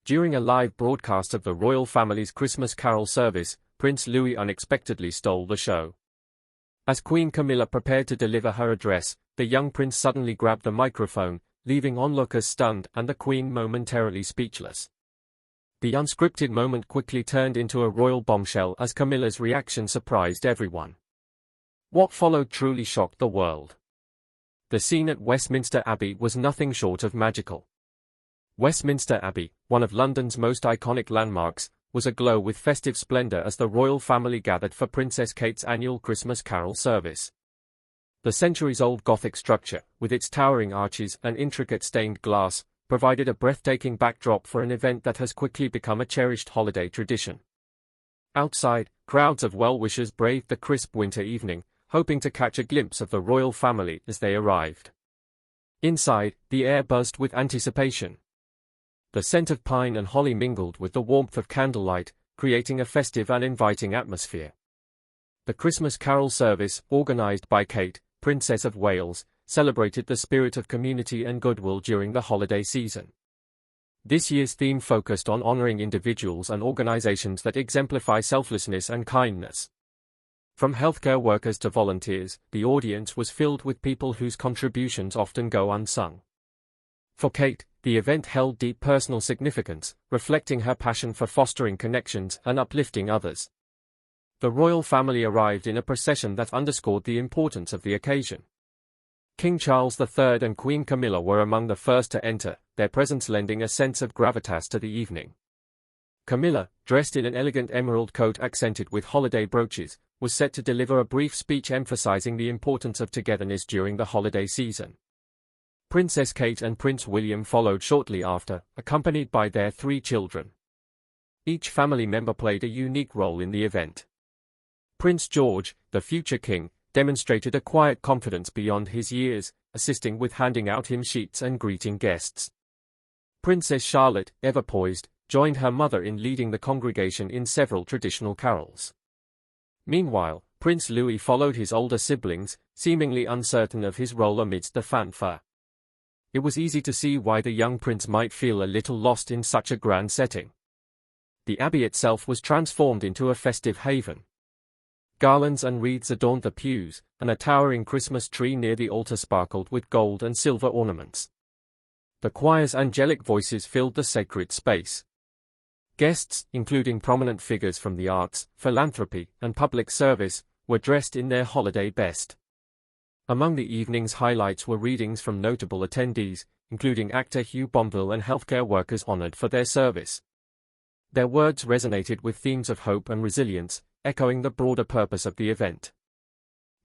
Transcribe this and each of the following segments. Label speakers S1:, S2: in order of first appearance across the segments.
S1: During a live broadcast of the royal family's Christmas carol service, Prince Louis unexpectedly stole the show. As Queen Camilla prepared to deliver her address, the young prince suddenly grabbed the microphone, leaving onlookers stunned and the Queen momentarily speechless. The unscripted moment quickly turned into a royal bombshell as Camilla's reaction surprised everyone. What followed truly shocked the world. The scene at Westminster Abbey was nothing short of magical. Westminster Abbey, one of London's most iconic landmarks, was aglow with festive splendor as the royal family gathered for Princess Kate's annual Christmas carol service. The centuries-old Gothic structure, with its towering arches and intricate stained glass, provided a breathtaking backdrop for an event that has quickly become a cherished holiday tradition. Outside, crowds of well-wishers braved the crisp winter evening, hoping to catch a glimpse of the royal family as they arrived. Inside, the air buzzed with anticipation. The scent of pine and holly mingled with the warmth of candlelight, creating a festive and inviting atmosphere. The Christmas carol service, organized by Kate, Princess of Wales, celebrated the spirit of community and goodwill during the holiday season. This year's theme focused on honoring individuals and organizations that exemplify selflessness and kindness. From healthcare workers to volunteers, the audience was filled with people whose contributions often go unsung. For Kate, the event held deep personal significance, reflecting her passion for fostering connections and uplifting others. The royal family arrived in a procession that underscored the importance of the occasion. King Charles III and Queen Camilla were among the first to enter, their presence lending a sense of gravitas to the evening. Camilla, dressed in an elegant emerald coat accented with holiday brooches, was set to deliver a brief speech emphasizing the importance of togetherness during the holiday season. Princess Kate and Prince William followed shortly after, accompanied by their 3 children. Each family member played a unique role in the event. Prince George, the future king, demonstrated a quiet confidence beyond his years, assisting with handing out hymn sheets and greeting guests. Princess Charlotte, ever poised, joined her mother in leading the congregation in several traditional carols. Meanwhile, Prince Louis followed his older siblings, seemingly uncertain of his role amidst the fanfare. It was easy to see why the young prince might feel a little lost in such a grand setting. The abbey itself was transformed into a festive haven. Garlands and wreaths adorned the pews, and a towering Christmas tree near the altar sparkled with gold and silver ornaments. The choir's angelic voices filled the sacred space. Guests, including prominent figures from the arts, philanthropy, and public service, were dressed in their holiday best. Among the evening's highlights were readings from notable attendees, including actor Hugh Bombville and healthcare workers honored for their service. Their words resonated with themes of hope and resilience, echoing the broader purpose of the event.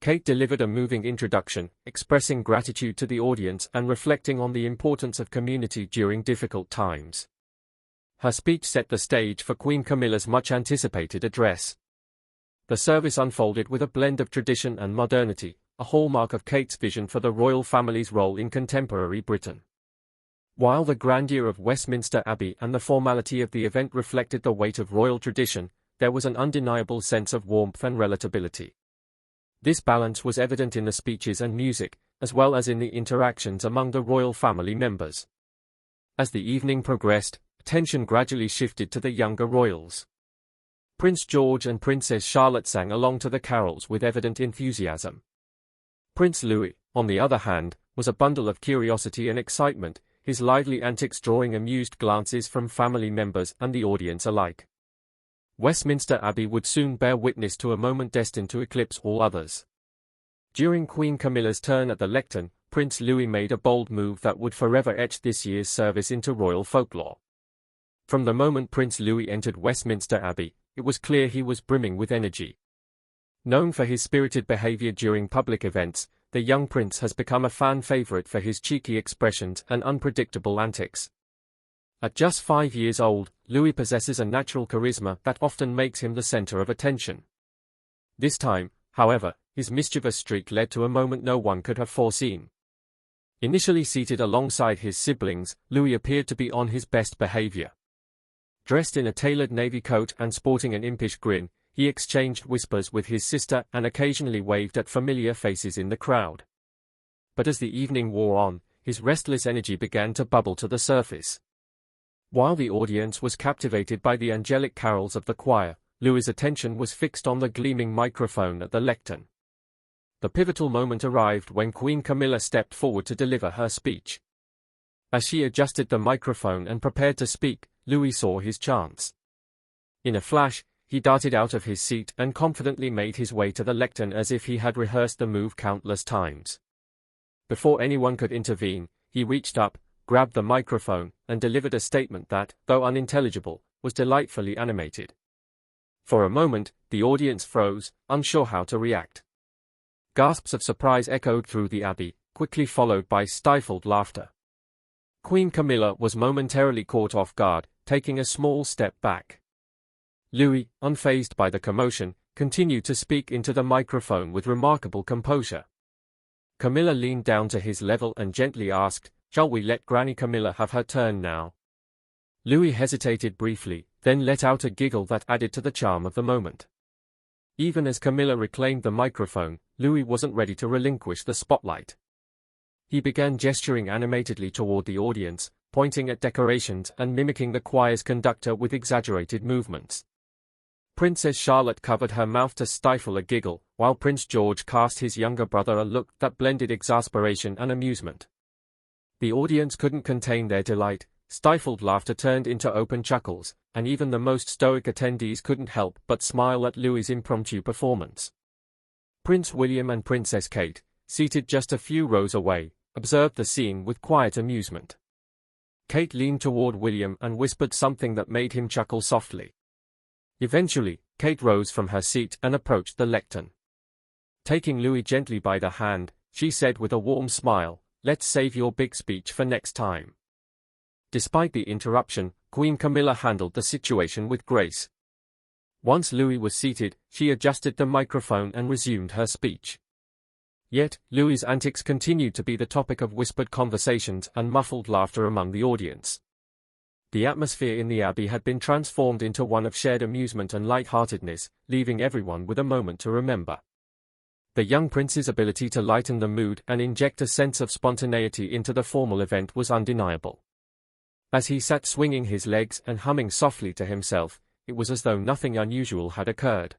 S1: Kate delivered a moving introduction, expressing gratitude to the audience and reflecting on the importance of community during difficult times. Her speech set the stage for Queen Camilla's much-anticipated address. The service unfolded with a blend of tradition and modernity, a hallmark of Kate's vision for the royal family's role in contemporary Britain. While the grandeur of Westminster Abbey and the formality of the event reflected the weight of royal tradition, there was an undeniable sense of warmth and relatability. This balance was evident in the speeches and music, as well as in the interactions among the royal family members. As the evening progressed, attention gradually shifted to the younger royals. Prince George and Princess Charlotte sang along to the carols with evident enthusiasm. Prince Louis, on the other hand, was a bundle of curiosity and excitement, his lively antics drawing amused glances from family members and the audience alike. Westminster Abbey would soon bear witness to a moment destined to eclipse all others. During Queen Camilla's turn at the lectern, Prince Louis made a bold move that would forever etch this year's service into royal folklore. From the moment Prince Louis entered Westminster Abbey, it was clear he was brimming with energy. Known for his spirited behavior during public events, the young prince has become a fan favorite for his cheeky expressions and unpredictable antics. At just 5 years old, Louis possesses a natural charisma that often makes him the center of attention. This time, however, his mischievous streak led to a moment no one could have foreseen. Initially seated alongside his siblings, Louis appeared to be on his best behavior. Dressed in a tailored navy coat and sporting an impish grin, he exchanged whispers with his sister and occasionally waved at familiar faces in the crowd. But as the evening wore on, his restless energy began to bubble to the surface. While the audience was captivated by the angelic carols of the choir, Louis's attention was fixed on the gleaming microphone at the lectern. The pivotal moment arrived when Queen Camilla stepped forward to deliver her speech. As she adjusted the microphone and prepared to speak, Louis saw his chance. In a flash, he darted out of his seat and confidently made his way to the lectern as if he had rehearsed the move countless times. Before anyone could intervene, he reached up, grabbed the microphone, and delivered a statement that, though unintelligible, was delightfully animated. For a moment, the audience froze, unsure how to react. Gasps of surprise echoed through the abbey, quickly followed by stifled laughter. Queen Camilla was momentarily caught off guard, taking a small step back. Louis, unfazed by the commotion, continued to speak into the microphone with remarkable composure. Camilla leaned down to his level and gently asked, "Shall we let Granny Camilla have her turn now?" Louis hesitated briefly, then let out a giggle that added to the charm of the moment. Even as Camilla reclaimed the microphone, Louis wasn't ready to relinquish the spotlight. He began gesturing animatedly toward the audience, pointing at decorations and mimicking the choir's conductor with exaggerated movements. Princess Charlotte covered her mouth to stifle a giggle, while Prince George cast his younger brother a look that blended exasperation and amusement. The audience couldn't contain their delight. Stifled laughter turned into open chuckles, and even the most stoic attendees couldn't help but smile at Louis's impromptu performance. Prince William and Princess Kate, seated just a few rows away, observed the scene with quiet amusement. Kate leaned toward William and whispered something that made him chuckle softly. Eventually, Kate rose from her seat and approached the lectern. Taking Louis gently by the hand, she said with a warm smile, "Let's save your big speech for next time." Despite the interruption, Queen Camilla handled the situation with grace. Once Louis was seated, she adjusted the microphone and resumed her speech. Yet, Louis's antics continued to be the topic of whispered conversations and muffled laughter among the audience. The atmosphere in the abbey had been transformed into one of shared amusement and light-heartedness, leaving everyone with a moment to remember. The young prince's ability to lighten the mood and inject a sense of spontaneity into the formal event was undeniable. As he sat swinging his legs and humming softly to himself, it was as though nothing unusual had occurred.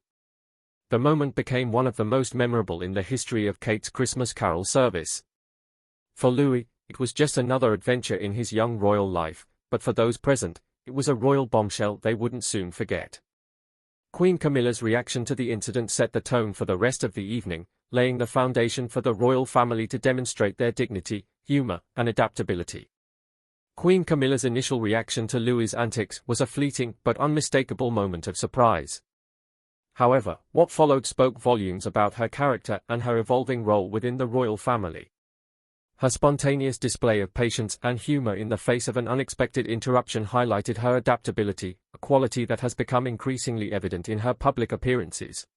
S1: The moment became one of the most memorable in the history of Kate's Christmas Carol service. For Louis, it was just another adventure in his young royal life, but for those present, it was a royal bombshell they wouldn't soon forget. Queen Camilla's reaction to the incident set the tone for the rest of the evening, laying the foundation for the royal family to demonstrate their dignity, humor, and adaptability. Queen Camilla's initial reaction to Louis's antics was a fleeting but unmistakable moment of surprise. However, what followed spoke volumes about her character and her evolving role within the royal family. Her spontaneous display of patience and humor in the face of an unexpected interruption highlighted her adaptability, a quality that has become increasingly evident in her public appearances.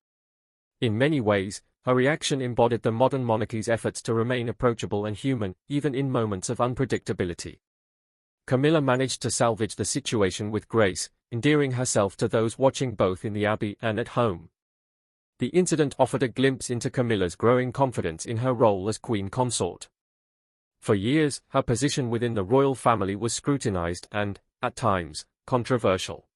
S1: In many ways, her reaction embodied the modern monarchy's efforts to remain approachable and human, even in moments of unpredictability. Camilla managed to salvage the situation with grace, endearing herself to those watching both in the abbey and at home. The incident offered a glimpse into Camilla's growing confidence in her role as queen consort. For years, her position within the royal family was scrutinized and, at times, controversial.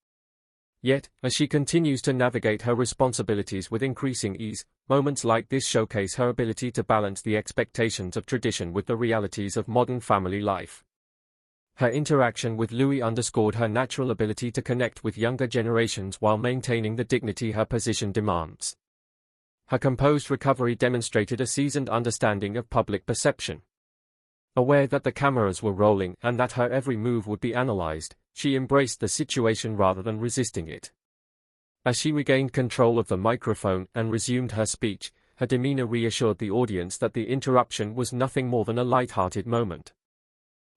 S1: Yet, as she continues to navigate her responsibilities with increasing ease, moments like this showcase her ability to balance the expectations of tradition with the realities of modern family life. Her interaction with Louis underscored her natural ability to connect with younger generations while maintaining the dignity her position demands. Her composed recovery demonstrated a seasoned understanding of public perception. Aware that the cameras were rolling and that her every move would be analyzed, she embraced the situation rather than resisting it. As she regained control of the microphone and resumed her speech, her demeanor reassured the audience that the interruption was nothing more than a light-hearted moment.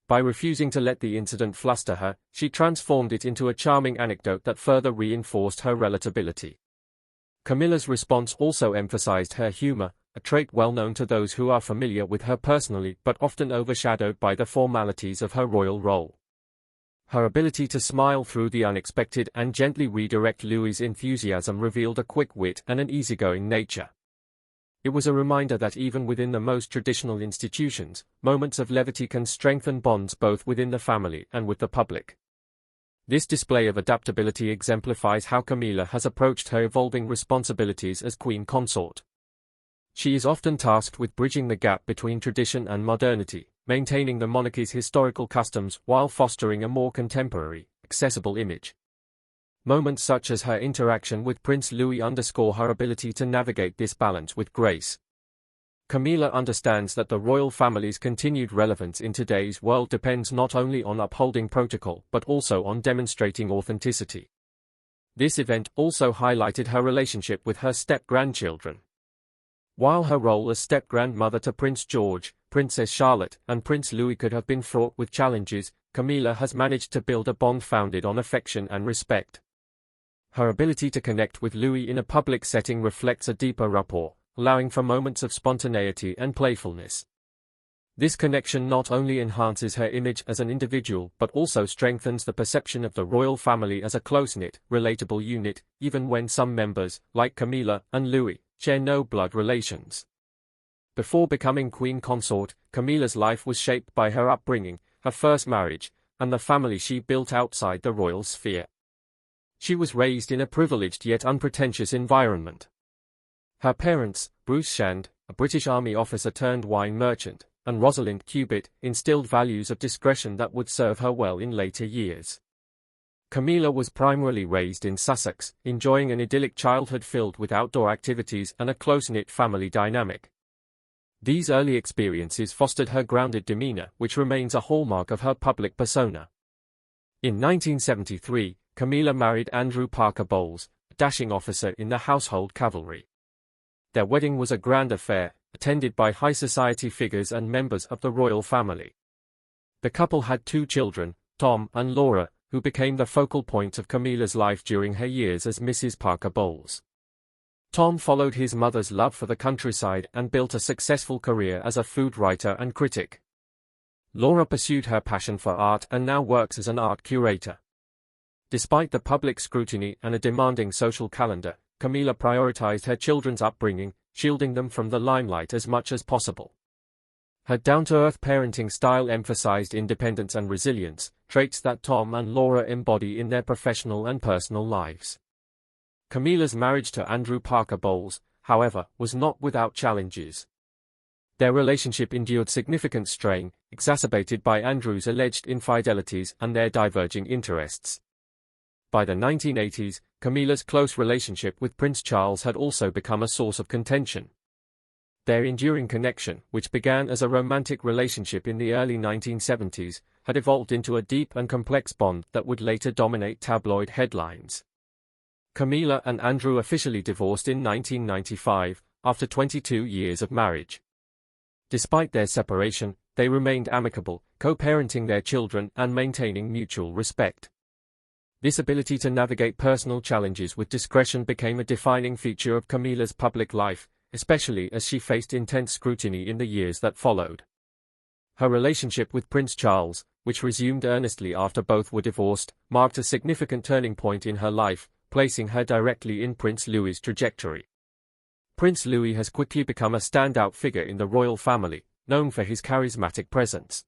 S1: By refusing to let the incident fluster her, she transformed it into a charming anecdote that further reinforced her relatability. Camilla's response also emphasized her humor, a trait well known to those who are familiar with her personally but often overshadowed by the formalities of her royal role. Her ability to smile through the unexpected and gently redirect Louis's enthusiasm revealed a quick wit and an easygoing nature. It was a reminder that even within the most traditional institutions, moments of levity can strengthen bonds both within the family and with the public. This display of adaptability exemplifies how Camilla has approached her evolving responsibilities as queen consort. She is often tasked with bridging the gap between tradition and modernity, maintaining the monarchy's historical customs while fostering a more contemporary, accessible image. Moments such as her interaction with Prince Louis underscore her ability to navigate this balance with grace. Camilla understands that the royal family's continued relevance in today's world depends not only on upholding protocol but also on demonstrating authenticity. This event also highlighted her relationship with her step-grandchildren. While her role as step-grandmother to Prince George, Princess Charlotte, and Prince Louis could have been fraught with challenges, Camilla has managed to build a bond founded on affection and respect. Her ability to connect with Louis in a public setting reflects a deeper rapport, allowing for moments of spontaneity and playfulness. This connection not only enhances her image as an individual but also strengthens the perception of the royal family as a close-knit, relatable unit, even when some members, like Camilla and Louis, share no blood relations. Before becoming queen consort, Camilla's life was shaped by her upbringing, her first marriage, and the family she built outside the royal sphere. She was raised in a privileged yet unpretentious environment. Her parents, Bruce Shand, a British Army officer turned wine merchant, and Rosalind Cubitt, instilled values of discretion that would serve her well in later years. Camilla was primarily raised in Sussex, enjoying an idyllic childhood filled with outdoor activities and a close-knit family dynamic. These early experiences fostered her grounded demeanor, which remains a hallmark of her public persona. In 1973, Camilla married Andrew Parker Bowles, a dashing officer in the Household Cavalry. Their wedding was a grand affair, attended by high society figures and members of the royal family. The couple had 2 children, Tom and Laura, who became the focal point of Camilla's life during her years as Mrs. Parker Bowles. Tom followed his mother's love for the countryside and built a successful career as a food writer and critic. Laura pursued her passion for art and now works as an art curator. Despite the public scrutiny and a demanding social calendar, Camilla prioritized her children's upbringing, shielding them from the limelight as much as possible. Her down-to-earth parenting style emphasized independence and resilience, traits that Tom and Laura embody in their professional and personal lives. Camilla's marriage to Andrew Parker Bowles, however, was not without challenges. Their relationship endured significant strain, exacerbated by Andrew's alleged infidelities and their diverging interests. By the 1980s, Camilla's close relationship with Prince Charles had also become a source of contention. Their enduring connection, which began as a romantic relationship in the early 1970s, had evolved into a deep and complex bond that would later dominate tabloid headlines. Camilla and Andrew officially divorced in 1995, after 22 years of marriage. Despite their separation, they remained amicable, co-parenting their children and maintaining mutual respect. This ability to navigate personal challenges with discretion became a defining feature of Camilla's public life, especially as she faced intense scrutiny in the years that followed. Her relationship with Prince Charles, which resumed earnestly after both were divorced, marked a significant turning point in her life, placing her directly in Prince Louis's trajectory. Prince Louis has quickly become a standout figure in the royal family, known for his charismatic presence.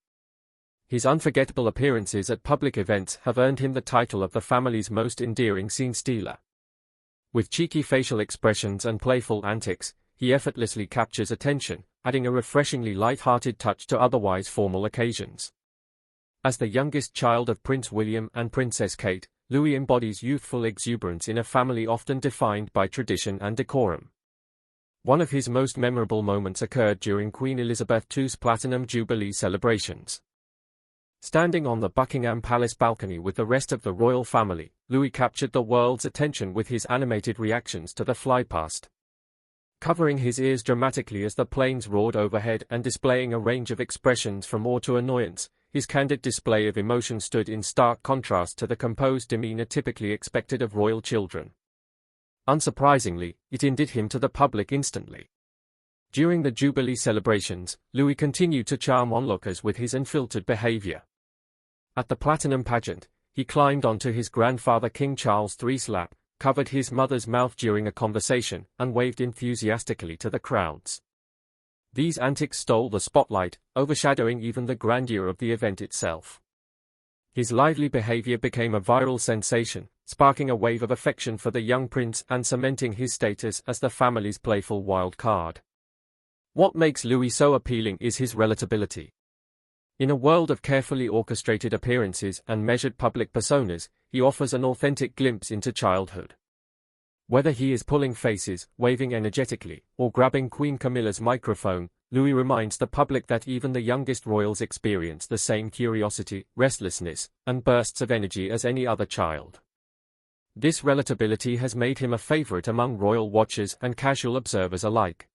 S1: His unforgettable appearances at public events have earned him the title of the family's most endearing scene stealer. With cheeky facial expressions and playful antics, he effortlessly captures attention, adding a refreshingly light-hearted touch to otherwise formal occasions. As the youngest child of Prince William and Princess Kate, Louis embodies youthful exuberance in a family often defined by tradition and decorum. One of his most memorable moments occurred during Queen Elizabeth II's Platinum Jubilee celebrations. Standing on the Buckingham Palace balcony with the rest of the royal family, Louis captured the world's attention with his animated reactions to the flypast. Covering his ears dramatically as the planes roared overhead and displaying a range of expressions from awe to annoyance, his candid display of emotion stood in stark contrast to the composed demeanor typically expected of royal children. Unsurprisingly, it endeared him to the public instantly. During the Jubilee celebrations, Louis continued to charm onlookers with his unfiltered behavior. At the Platinum pageant, he climbed onto his grandfather King Charles III's lap, covered his mother's mouth during a conversation, and waved enthusiastically to the crowds. These antics stole the spotlight, overshadowing even the grandeur of the event itself. His lively behavior became a viral sensation, sparking a wave of affection for the young prince and cementing his status as the family's playful wild card. What makes Louis so appealing is his relatability. In a world of carefully orchestrated appearances and measured public personas, he offers an authentic glimpse into childhood. Whether he is pulling faces, waving energetically, or grabbing Queen Camilla's microphone, Louis reminds the public that even the youngest royals experience the same curiosity, restlessness, and bursts of energy as any other child. This relatability has made him a favorite among royal watchers and casual observers alike.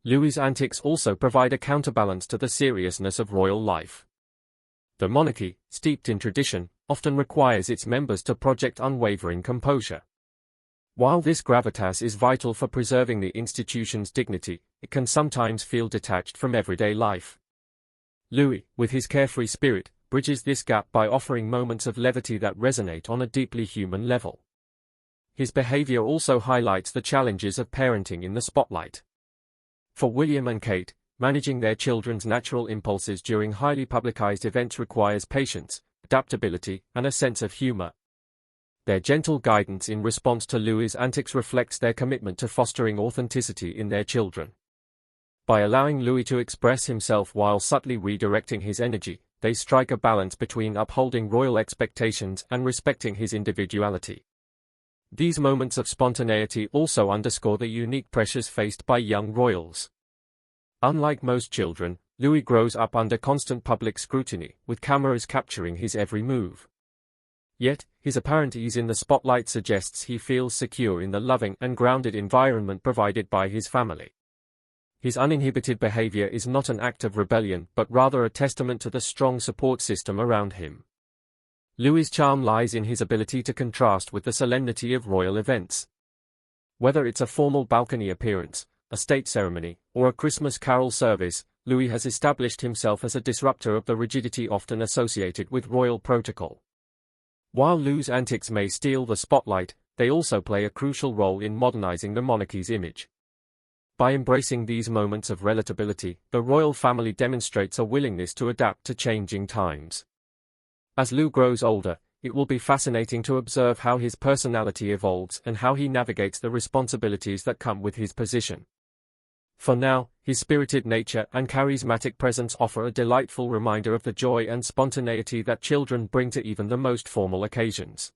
S1: Louis's antics also provide a counterbalance to the seriousness of royal life. The monarchy, steeped in tradition, often requires its members to project unwavering composure. While this gravitas is vital for preserving the institution's dignity, it can sometimes feel detached from everyday life. Louis, with his carefree spirit, bridges this gap by offering moments of levity that resonate on a deeply human level. His behavior also highlights the challenges of parenting in the spotlight. For William and Kate, managing their children's natural impulses during highly publicized events requires patience, adaptability, and a sense of humor. Their gentle guidance in response to Louis's antics reflects their commitment to fostering authenticity in their children. By allowing Louis to express himself while subtly redirecting his energy, they strike a balance between upholding royal expectations and respecting his individuality. These moments of spontaneity also underscore the unique pressures faced by young royals. Unlike most children, Louis grows up under constant public scrutiny, with cameras capturing his every move. Yet, his apparent ease in the spotlight suggests he feels secure in the loving and grounded environment provided by his family. His uninhibited behavior is not an act of rebellion but rather a testament to the strong support system around him. Louis's charm lies in his ability to contrast with the solemnity of royal events. Whether it's a formal balcony appearance, a state ceremony, or a Christmas carol service, Louis has established himself as a disruptor of the rigidity often associated with royal protocol. While Louis's antics may steal the spotlight, they also play a crucial role in modernizing the monarchy's image. By embracing these moments of relatability, the royal family demonstrates a willingness to adapt to changing times. As Louis grows older, it will be fascinating to observe how his personality evolves and how he navigates the responsibilities that come with his position. For now, his spirited nature and charismatic presence offer a delightful reminder of the joy and spontaneity that children bring to even the most formal occasions.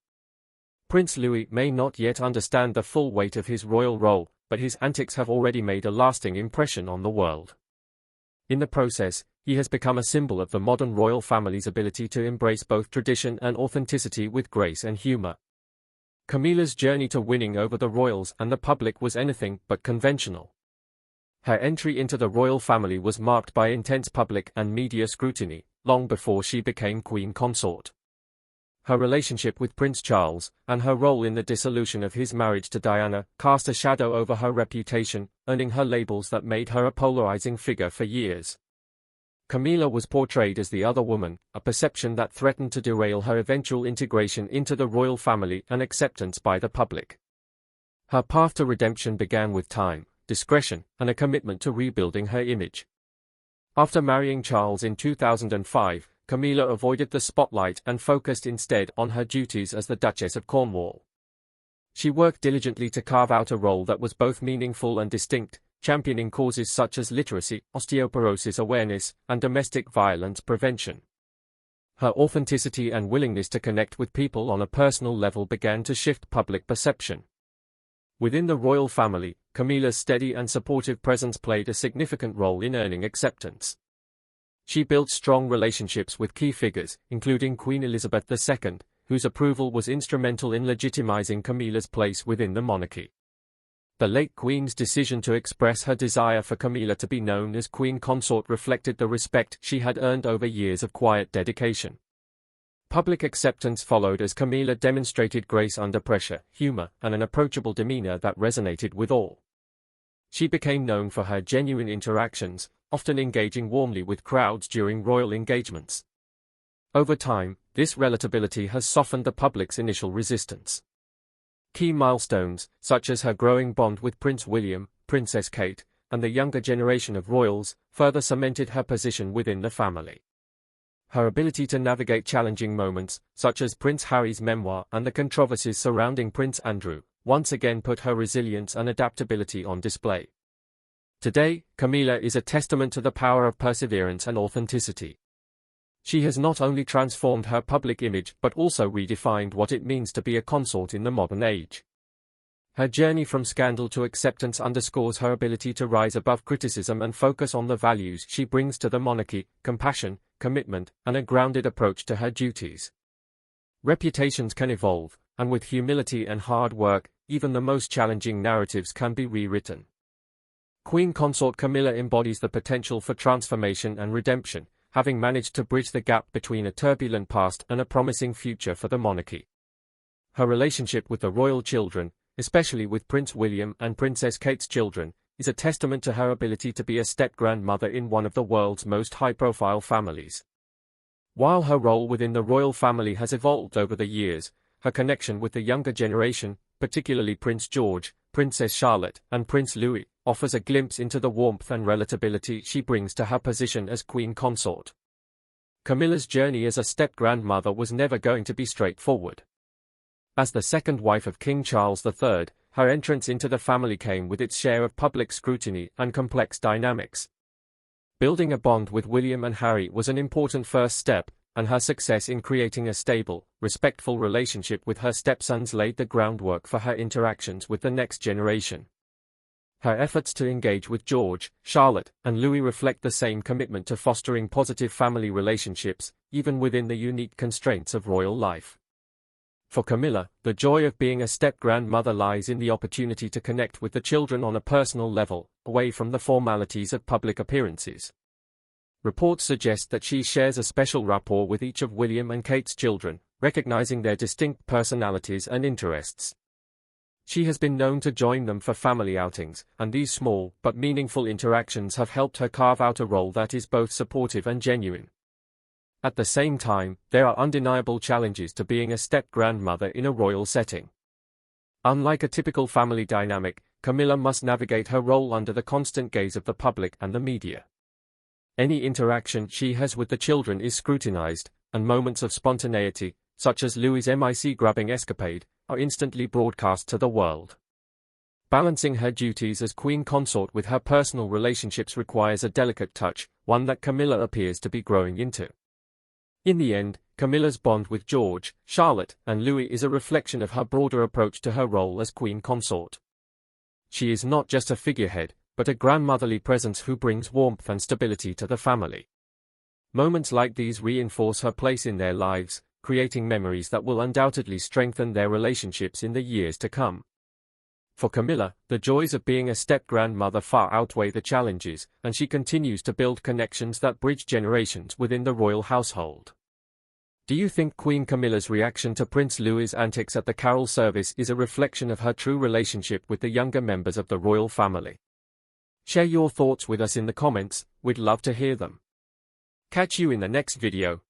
S1: Prince Louis may not yet understand the full weight of his royal role, but his antics have already made a lasting impression on the world. In the process, he has become a symbol of the modern royal family's ability to embrace both tradition and authenticity with grace and humor. Camilla's journey to winning over the royals and the public was anything but conventional. Her entry into the royal family was marked by intense public and media scrutiny, long before she became queen consort. Her relationship with Prince Charles, and her role in the dissolution of his marriage to Diana, cast a shadow over her reputation, earning her labels that made her a polarizing figure for years. Camilla was portrayed as the other woman, a perception that threatened to derail her eventual integration into the royal family and acceptance by the public. Her path to redemption began with time, discretion, and a commitment to rebuilding her image. After marrying Charles in 2005, Camilla avoided the spotlight and focused instead on her duties as the Duchess of Cornwall. She worked diligently to carve out a role that was both meaningful and distinct, championing causes such as literacy, osteoporosis awareness, and domestic violence prevention. Her authenticity and willingness to connect with people on a personal level began to shift public perception. Within the royal family, Camilla's steady and supportive presence played a significant role in earning acceptance. She built strong relationships with key figures, including Queen Elizabeth II, whose approval was instrumental in legitimizing Camilla's place within the monarchy. The late Queen's decision to express her desire for Camilla to be known as Queen Consort reflected the respect she had earned over years of quiet dedication. Public acceptance followed as Camilla demonstrated grace under pressure, humor, and an approachable demeanor that resonated with all. She became known for her genuine interactions, often engaging warmly with crowds during royal engagements. Over time, this relatability has softened the public's initial resistance. Key milestones, such as her growing bond with Prince William, Princess Kate, and the younger generation of royals, further cemented her position within the family. Her ability to navigate challenging moments, such as Prince Harry's memoir and the controversies surrounding Prince Andrew, once again put her resilience and adaptability on display. Today, Camilla is a testament to the power of perseverance and authenticity. She has not only transformed her public image but also redefined what it means to be a consort in the modern age. Her journey from scandal to acceptance underscores her ability to rise above criticism and focus on the values she brings to the monarchy: compassion, commitment, and a grounded approach to her duties. Reputations can evolve, and with humility and hard work, even the most challenging narratives can be rewritten. Queen Consort Camilla embodies the potential for transformation and redemption, having managed to bridge the gap between a turbulent past and a promising future for the monarchy. Her relationship with the royal children, especially with Prince William and Princess Kate's children, is a testament to her ability to be a step-grandmother in one of the world's most high-profile families. While her role within the royal family has evolved over the years, her connection with the younger generation, particularly Prince George, Princess Charlotte, and Prince Louis, offers a glimpse into the warmth and relatability she brings to her position as Queen Consort. Camilla's journey as a step-grandmother was never going to be straightforward. As the second wife of King Charles III, her entrance into the family came with its share of public scrutiny and complex dynamics. Building a bond with William and Harry was an important first step, and her success in creating a stable, respectful relationship with her stepsons laid the groundwork for her interactions with the next generation. Her efforts to engage with George, Charlotte, and Louis reflect the same commitment to fostering positive family relationships, even within the unique constraints of royal life. For Camilla, the joy of being a step-grandmother lies in the opportunity to connect with the children on a personal level, away from the formalities of public appearances. Reports suggest that she shares a special rapport with each of William and Kate's children, recognizing their distinct personalities and interests. She has been known to join them for family outings, and these small but meaningful interactions have helped her carve out a role that is both supportive and genuine. At the same time, there are undeniable challenges to being a step-grandmother in a royal setting. Unlike a typical family dynamic, Camilla must navigate her role under the constant gaze of the public and the media. Any interaction she has with the children is scrutinized, and moments of spontaneity, such as Louis' mic-grabbing escapade, are instantly broadcast to the world. Balancing her duties as Queen Consort with her personal relationships requires a delicate touch, one that Camilla appears to be growing into. In the end, Camilla's bond with George, Charlotte, and Louis is a reflection of her broader approach to her role as Queen Consort. She is not just a figurehead, but a grandmotherly presence who brings warmth and stability to the family. Moments like these reinforce her place in their lives, creating memories that will undoubtedly strengthen their relationships in the years to come. For Camilla, the joys of being a step-grandmother far outweigh the challenges, and she continues to build connections that bridge generations within the royal household. Do you think Queen Camilla's reaction to Prince Louis's antics at the carol service is a reflection of her true relationship with the younger members of the royal family? Share your thoughts with us in the comments, we'd love to hear them. Catch you in the next video.